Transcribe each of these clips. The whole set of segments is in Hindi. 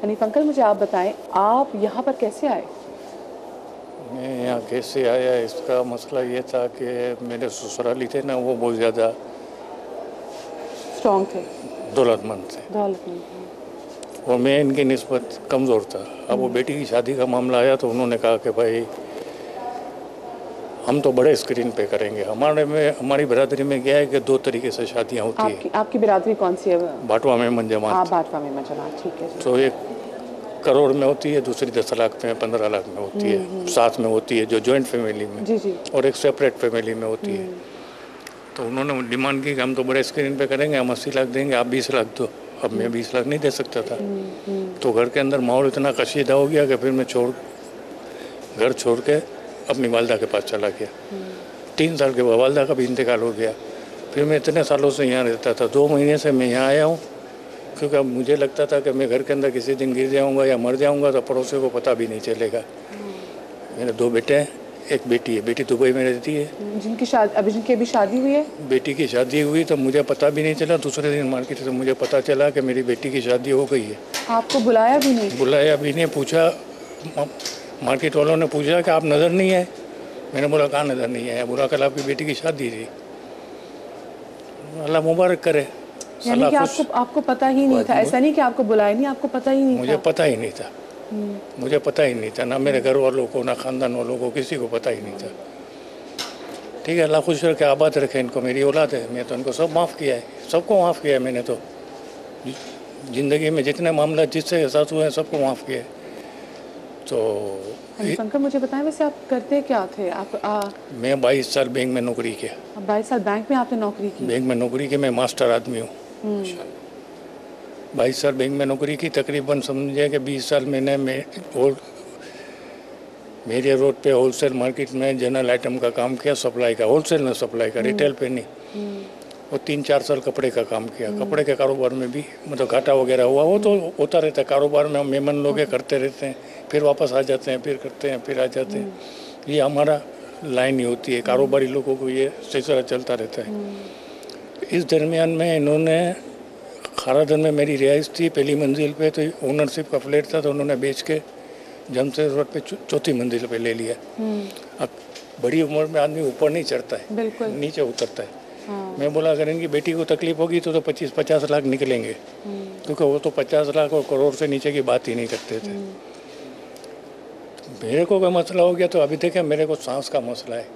हनीफ अंकल, मुझे आप बताएं, आप यहाँ पर कैसे आए? मैं यहाँ कैसे आया, इसका मसला ये था कि मेरे ससुराली थे ना, वो बहुत ज़्यादा स्ट्रॉन्ग थे, दौलतमंद थे दौलतमंद थे। और मैं इनकी निस्बत कमज़ोर था। अब वो बेटी की शादी का मामला आया तो उन्होंने कहा कि भाई हम तो बड़े स्क्रीन पे करेंगे। हमारी बरादरी में क्या है कि 2 तरीके से शादियाँ होती है। आपकी बिरादरी कौन सी है? बाटवा में मंजमात। आप बाटवा में जमात, ठीक है जी। तो एक करोड़ में होती है, दूसरी 10 लाख में, 15 लाख में होती है, साथ में होती है जो जॉइंट फैमिली में, जी जी। और एक सेपरेट फैमिली में होती है। तो उन्होंने डिमांड की कि हम तो बड़े स्क्रीन पे करेंगे, हम 80 लाख देंगे, आप 20 लाख दो। अब मैं 20 लाख नहीं दे सकता था। तो घर के अंदर माहौल इतना कशीदा हो गया कि फिर मैं घर छोड़ के अपनी वालदा के पास चला गया। 3 साल के बाद वालदा का भी इंतकाल हो गया। फिर मैं इतने सालों से यहाँ रहता था, 2 महीने से मैं यहाँ आया हूँ, क्योंकि अब मुझे लगता था कि मैं घर के अंदर किसी दिन गिर जाऊँगा या मर जाऊँगा तो पड़ोसियों को पता भी नहीं चलेगा। मेरे 2 बेटे हैं, एक बेटी है। बेटी दुबई में रहती है, जिनकी अभी शादी हुई है। बेटी की शादी हुई तो मुझे पता भी नहीं चला। दूसरे दिन मार्केट से मुझे पता चला कि मेरी बेटी की शादी हो गई है। आपको बुलाया भी नहीं? बुलाया भी नहीं। पूछा, मार्केट वालों ने पूछा कि आप नज़र नहीं आए। मैंने बोला कहाँ नज़र नहीं आया। बोला कल आपकी बेटी की शादी थी। अल्लाह मुबारक करे। यानी कि आपको पता ही नहीं था? ऐसा नहीं कि आपको बुलाया नहीं, आपको पता ही नहीं था? मुझे पता ही नहीं था। मुझे पता ही नहीं था, ना मेरे घर वालों को, ना ख़ानदान वालों को, किसी को पता ही नहीं था। ठीक है, अल्लाह खुश रखे, आबाद रखे इनको। मेरी औलाद है, मैं तो इनको सब माफ़ किया है, सबको माफ़ किया है मैंने तो। ज़िंदगी में जितने मामला जिससे साथ हुए हैं सबको माफ़ किया है। तो अंकल, मुझे बताएं, वैसे आप करते क्या थे? मैं 22 साल बैंक में नौकरी किया। 22 साल बैंक में आपने नौकरी की? बैंक में नौकरी की, मैं मास्टर आदमी हूँ। 22 साल बैंक में नौकरी की। तकरीबन समझिए कि 20 साल मैंने मेरे रोड पे होलसेल मार्केट में जनरल आइटम का काम किया, सप्लाई का, होलसेल में सप्लाई का, रिटेल पे नहीं। और 3-4 साल कपड़े का काम किया। कपड़े के कारोबार में भी मतलब घाटा वगैरह हुआ, वो तो होता रहता है कारोबार में। हम मेहमान लोग करते रहते हैं, फिर वापस आ जाते हैं, फिर करते हैं, फिर आ जाते हैं। ये हमारा लाइन ही होती है, कारोबारी लोगों को ये सिलसिला चलता रहता है। इस दरमियान में इन्होंने खारादन में मेरी रिहाइश थी पहली मंजिल पे, तो ओनरशिप का फ्लैट था, तो उन्होंने बेच के जमशेद रोड पे 4थी मंजिल पे ले लिया। अब बड़ी उम्र में आदमी ऊपर नहीं चढ़ता है, नीचे उतरता है। मैं बोला अगर इनकी बेटी को तकलीफ होगी तो 25-50 लाख निकलेंगे, क्योंकि वो तो 50 लाख और करोड़ से नीचे की बात ही नहीं करते थे। मेरे को कोई मसला हो गया तो अभी देखें, मेरे को सांस का मसला है।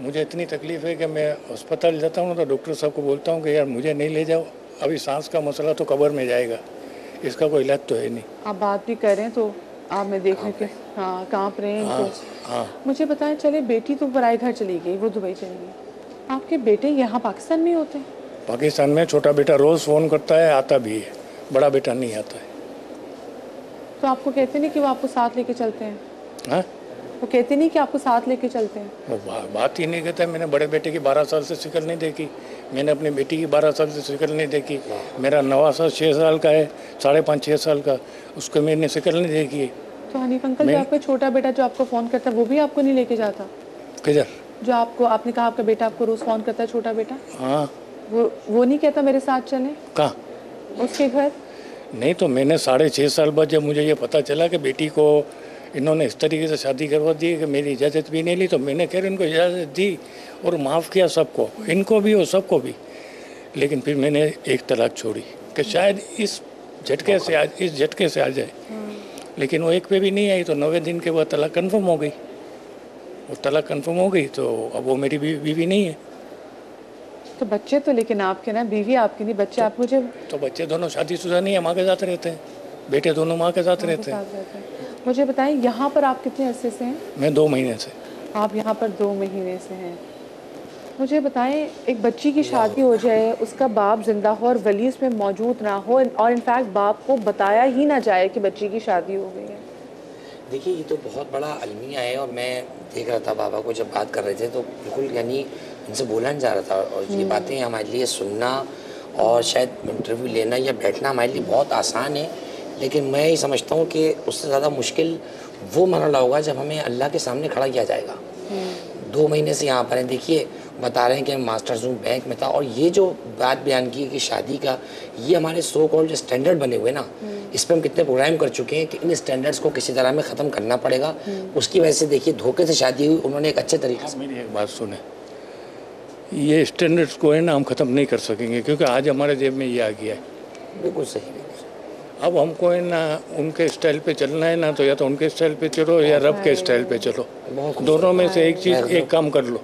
मुझे इतनी तकलीफ है कि मैं अस्पताल जाता हूँ तो डॉक्टर साहब को बोलता हूँ कि यार मुझे नहीं ले जाओ, अभी सांस का मसला तो कब्र में जाएगा, इसका कोई इलाज तो है नहीं। आप बात भी कर रहे हैं तो आप मैं देख रही थी, हाँ, काँप रहे हैं। हाँ। मुझे बताएं, चले बेटी तो पराए घर चली गई, वो दुबई चली गई, आपके बेटे यहाँ पाकिस्तान में होते हैं? पाकिस्तान में छोटा बेटा रोज़ फ़ोन करता है, आता भी है, बड़ा बेटा नहीं आता है। तो आपको कहते नहीं कि वो आपको साथ लेके चलते हैं? हाँ, वो कहते नहीं कि आपको साथ लेके चलते हैं? वो बात ही नहीं कहता। मैंने बड़े बेटे की 12 साल से शिकल नहीं देखी, मैंने अपनी बेटी की 12 साल से शिकल नहीं देखी। मेरा नवासा 6 साल का है, 5.5-6 साल का, उसको मैंने शिकल नहीं देखी। तो हनीफ अंकल, जो आपका छोटा बेटा जो आपको फ़ोन करता है वो भी आपको नहीं लेके जाता? किधर? जो आपने कहा आपका बेटा आपको रोज़ फ़ोन करता है, छोटा बेटा। हाँ, वो नहीं कहता मेरे साथ चलें? कहाँ? उसके घर। नहीं, तो मैंने 6.5 साल बाद जब मुझे ये पता चला कि बेटी को इन्होंने इस तरीके से शादी करवा दी कि मेरी इजाज़त भी नहीं ली, तो मैंने कह इनको इजाज़त दी और माफ़ किया सबको, इनको भी और सबको भी। लेकिन फिर मैंने एक तलाक छोड़ी कि शायद इस झटके से आ जाए। लेकिन वो एक पे भी नहीं आई, तो 90 दिन के बाद तलाक कन्फर्म हो गई। वो तलाक कन्फर्म हो गई तो अब वो मेरी बीवी नहीं है। तो बच्चे तो लेकिन आपके ना, बीवी आपकी नहीं, बच्चे आप मुझे। तो बच्चे दोनों शादीशुदा नहीं है, माँ के साथ रहते हैं, बेटे दोनों माँ के साथ रहते हैं। मुझे बताएं, यहाँ पर आप कितने अरसे से हैं? मैं 2 महीने से। आप यहाँ पर 2 महीने से हैं। मुझे बताएं, एक बच्ची की शादी हो जाए, उसका बाप जिंदा हो और वली उसमें मौजूद ना हो, और इनफैक्ट बाप को बताया ही ना जाए कि बच्ची की शादी हो गई है। देखिए, ये तो बहुत बड़ा अलमिया है, और मैं देख रहा था बाबा को जब बात कर रहे थे तो बिल्कुल यानी इनसे बोला नहीं जा रहा था। और ये बातें हमारे लिए सुनना और शायद इंटरव्यू लेना या बैठना हमारे लिए बहुत आसान है, लेकिन मैं ये समझता हूँ कि उससे ज़्यादा मुश्किल वो मरहला होगा जब हमें अल्लाह के सामने खड़ा किया जाएगा। 2 महीने से यहाँ पर हैं। देखिए, बता रहे हैं कि मैं मास्टर्स हूँ, बैंक में था, और ये जो बात बयान की कि शादी का ये हमारे सो कॉल्ड जो स्टैंडर्ड बने हुए ना, इस पर हम कितने प्रोग्राम कर चुके हैं कि इन स्टैंडर्ड्स को किसी तरह में ख़त्म करना पड़ेगा। उसकी वजह से देखिए धोखे से शादी हुई, उन्होंने एक अच्छे तरीके से। मेरी एक बात सुने, ये स्टैंडर्ड्स को है ना हम ख़त्म नहीं कर सकेंगे, क्योंकि आज हमारे जेब में ये आ गया है। बिल्कुल सही। अब हमको है ना उनके स्टाइल पे चलना है ना, तो या तो उनके स्टाइल पे चलो या रब के स्टाइल पे चलो, दोनों में से एक काम कर लो।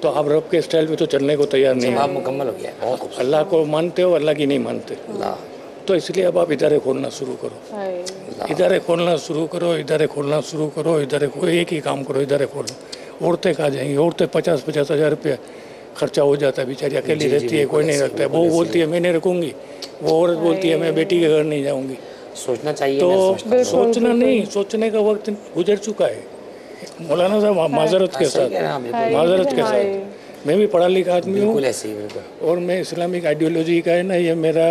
तो आप रब के स्टाइल पे तो चलने को तैयार नहीं जवाब हो, मुकम्मल हो गया, बहुत खूबसूरत। अल्लाह को मानते हो, अल्लाह की नहीं मानते, अल्लाह, तो इसलिए अब आप इदारे खोलना शुरू करो, इदारे खोलना शुरू करो, इदारे खोलना शुरू करो, इदारे एक ही काम करो, इदारे खोलो। औरतें कहाँ जाएंगी? औरतें 50-50 हज़ार रुपया खर्चा हो जाता है, बेचारी अकेली रहती है, कोई नहीं रखता है। वो बोलती है मैं नहीं रखूँगी, वो औरत बोलती है मैं बेटी के घर नहीं जाऊँगी। सोचना चाहिए। तो मैं सोचता हूँ। सोचना नहीं, सोचने का वक्त गुजर चुका है मौलाना साहब, माजरत के सही कह रहे हैं आप, साथ, बिल्कुल। माजरत के साथ। मैं भी पढ़ा लिखा आदमी हूँ, बिल्कुल ऐसे ही, बिल्कुल। और मैं इस्लामिक आइडियोलॉजी का है ना, ये मेरा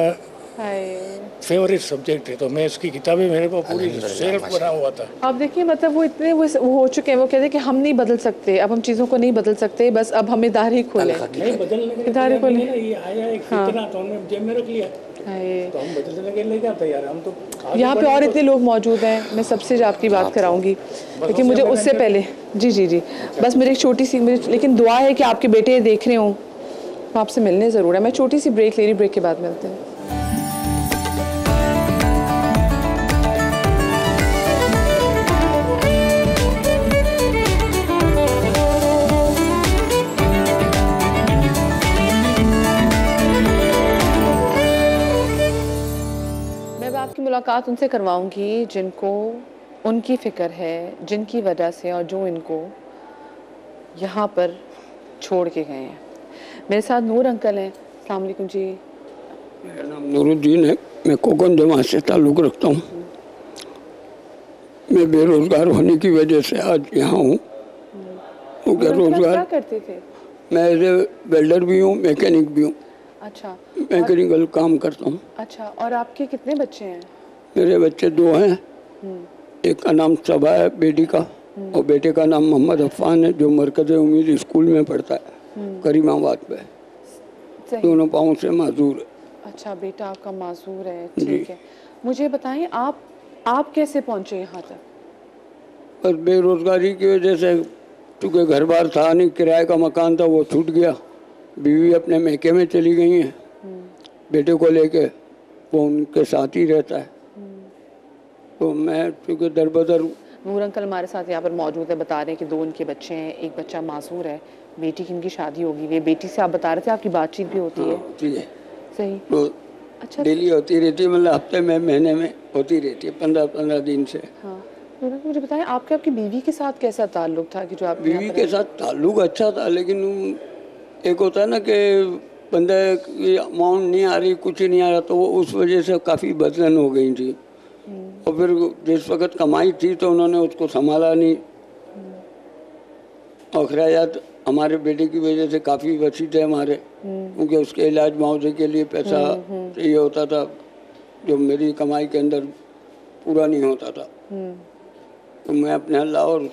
फेवरेट सब्जेक्ट है, तो मैं इसकी किताबें मेरे को पूरी सेल्फ बना हुआ था। आप देखिए मतलब वो इतने वो हो चुके हैं, वो कहते हैं कि हम नहीं बदल सकते, अब हम चीज़ों को नहीं बदल सकते, बस अब हम इदारे ही खोलें। नहीं बदलने के इदारे को लिए ये आया एक फितना, तो हमने जेब में रख लिया, तो हम बदलने के लिए क्या तैयार, हम तो यहाँ पे और इतने लोग मौजूद हैं, मैं सबसे आपकी बात कराऊंगी, लेकिन मुझे उससे पहले जी बस मेरी एक छोटी सी, लेकिन दुआ है कि आपके बेटे देख रहे हों, तो आपसे मिलने ज़रूर है। मैं छोटी सी ब्रेक ले रही, ब्रेक के बाद मिलते हैं। आपकी मुलाकात उनसे करवाऊंगी जिनको उनकी फ़िक्र है, जिनकी वजह से और जो इनको यहाँ पर छोड़ के गए हैं। मेरे साथ नूर अंकल हैं। अस्सलाम वालेकुम जी। मेरा नाम नूरुद्दीन है, मैं कोकन जमात से ताल्लुक़ रखता हूँ। मैं बेरोज़गार होने की वजह से आज यहाँ हूँ, क्योंकि रोज़गार क्या करते थे? मैं एज ए वेल्डर भी हूँ, मैकेनिक भी हूँ। अच्छा, मैकेनिकल काम करता हूँ। अच्छा, और आपके कितने बच्चे हैं? मेरे बच्चे 2 हैं, एक का नाम सबा है बेटी का, और बेटे का नाम मोहम्मद अफ़ान है, जो मरकज़ उम्मीद स्कूल में पढ़ता है करीमाबाद पे। दोनों पाँव से माजूर है। अच्छा, बेटा आपका माजूर है, ठीक है। मुझे बताएं आप कैसे पहुँचे यहाँ तक? बस बेरोज़गारी की वजह से, चूँकि घर बार था नहीं, किराए का मकान था वो छूट गया, बीवी अपने मैके में चली गई हैं, बेटे को लेके वो उनके साथ ही रहता है। तो मैं चूँकि दर बदर। नूर अंकल हमारे साथ यहाँ पर मौजूद है, बता रहे हैं कि 2 उनके बच्चे हैं, एक बच्चा मासूर है, बेटी की इनकी शादी होगी। ये बेटी से आप बता रहे थे आपकी बातचीत भी होती है? ठीक है, सही। तो अच्छा, डेली होती रहती है, मतलब हफ्ते में महीने में होती रहती है, 15-15 दिन से। हाँ, नूर अंकल मुझे बताएं आपकी बीवी के साथ कैसा ताल्लुक था कि जो आप बीवी के साथ ताल्लुक अच्छा था, लेकिन एक होता है ना कि बंदे की अमाउंट नहीं आ रही, कुछ नहीं आ रहा, तो वो उस वजह से काफ़ी बदलन हो गई थी। और फिर जिस वक्त कमाई थी तो उन्होंने उसको संभाला नहीं, और अखराजात हमारे बेटे की वजह से काफ़ी बची थे हमारे, क्योंकि उसके इलाज मुआवजे के लिए पैसा चाहिए होता था, जो मेरी कमाई के अंदर पूरा नहीं होता था। तो मैं अपने अल्लाह और